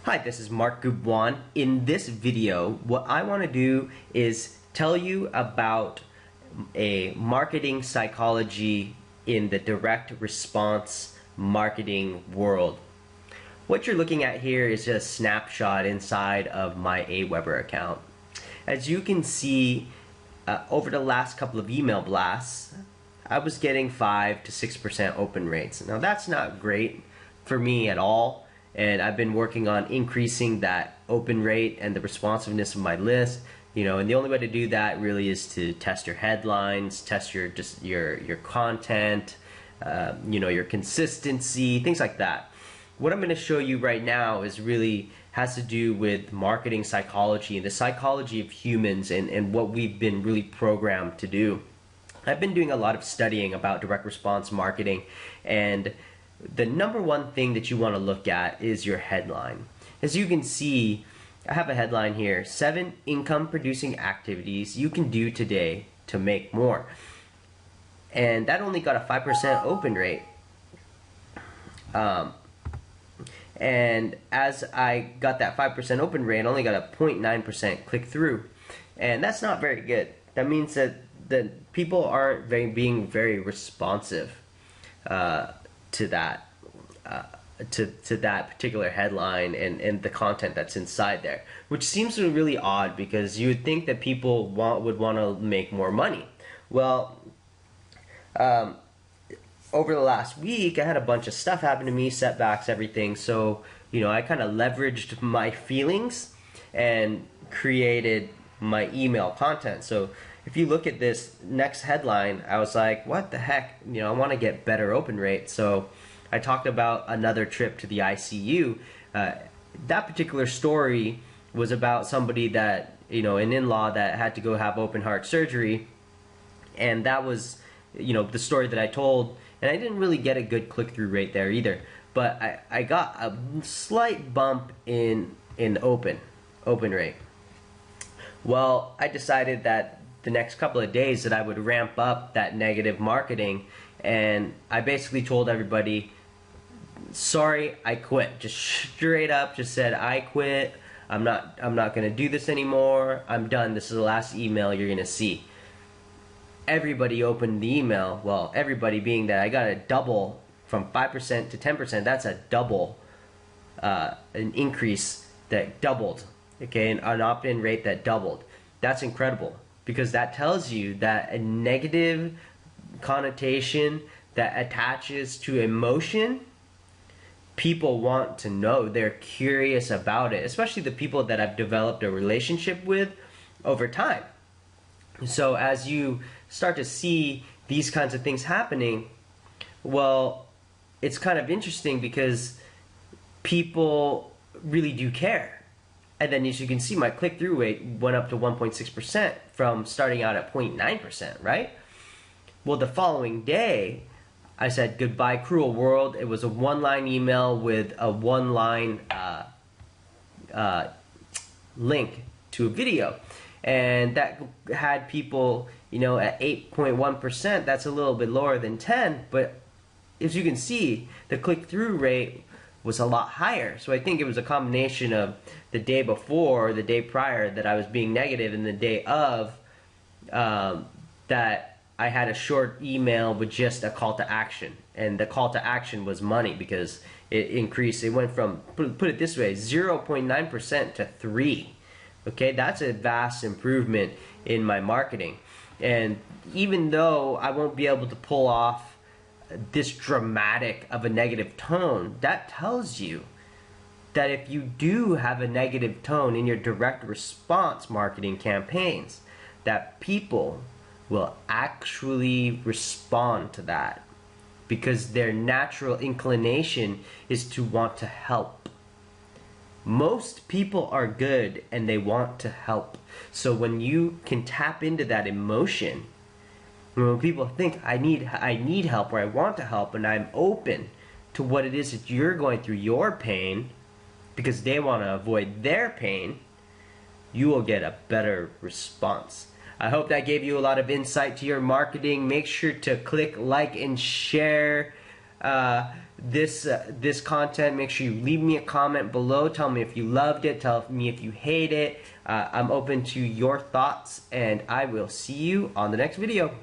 Hi, this is Mark Gubuan. In this video, what I want to do is tell you about a marketing psychology in the direct response marketing world. What you're looking at here is just a snapshot inside of my Aweber account. As you can see, over the last couple of email blasts, I was getting 5 to 6% open rates. Now that's not great for me at all, and I've been working on increasing that open rate and the responsiveness of my list. And the only way to do that really is to test your headlines, test your content, your consistency, things like that. What I'm going to show you right now has to do with marketing psychology and the psychology of humans and what we've been really programmed to do. I've been doing a lot of studying about direct response marketing, and the number one thing that you want to look at is your headline. As you can see, I have a headline here: 7 income producing activities you can do today to make more. And that only got a 5% open rate. And as I got that 5% open rate, I only got a 0.9% click through. And that's not very good. That means that people aren't being very responsive to that particular headline and the content that's inside there, which seems really odd because you would think that people would want to make more money. Well, over the last week, I had a bunch of stuff happen to me, setbacks, everything. So, I kind of leveraged my feelings and created my email content. So if you look at this next headline, I was like, what the heck? I want to get better open rate. So I talked about another trip to the ICU. That particular story was about somebody that, an in-law that had to go have open heart surgery. And that was, the story that I told. And I didn't really get a good click-through rate there either. But I got a slight bump in open rate. Well, I decided that the next couple of days that I would ramp up that negative marketing, and I basically told everybody, sorry, I quit. Just straight up just said, I quit. I'm not going to do this anymore. I'm done. This is the last email you're going to see. Everybody opened the email. Well, everybody being that I got a double from 5% to 10%. That's a double, an increase that doubled. Okay, an opt-in rate that doubled. That's incredible, because that tells you that a negative connotation that attaches to emotion, people want to know. They're curious about it, especially the people that I've developed a relationship with over time. So as you start to see these kinds of things happening, well, it's kind of interesting because people really do care. And then as you can see, my click-through rate went up to 1.6% from starting out at 0.9%, right? Well, the following day, I said, goodbye, cruel world. It was a one-line email with a one-line link to a video. And that had people, at 8.1%. That's a little bit lower than 10. But as you can see, the click-through rate was a lot higher. So I think it was a combination of the day before, the day prior, that I was being negative, and the day of that I had a short email with just a call to action. And the call to action was money, because it increased. It went from, put it this way, 0.9% to 3%. Okay, that's a vast improvement in my marketing. And even though I won't be able to pull off this dramatic of a negative tone, that tells you that if you do have a negative tone in your direct response marketing campaigns, that people will actually respond to that, because their natural inclination is to want to help. Most people are good and they want to help. So when you can tap into that emotion, when people think I need help, or I want to help, and I'm open to what it is that you're going through, your pain, because they want to avoid their pain, you will get a better response. I hope that gave you a lot of insight to your marketing. Make sure to click like and share. this content. Make sure you leave me a comment below. Tell me if you loved it. Tell me if you hate it. I'm open to your thoughts, and I will see you on the next video.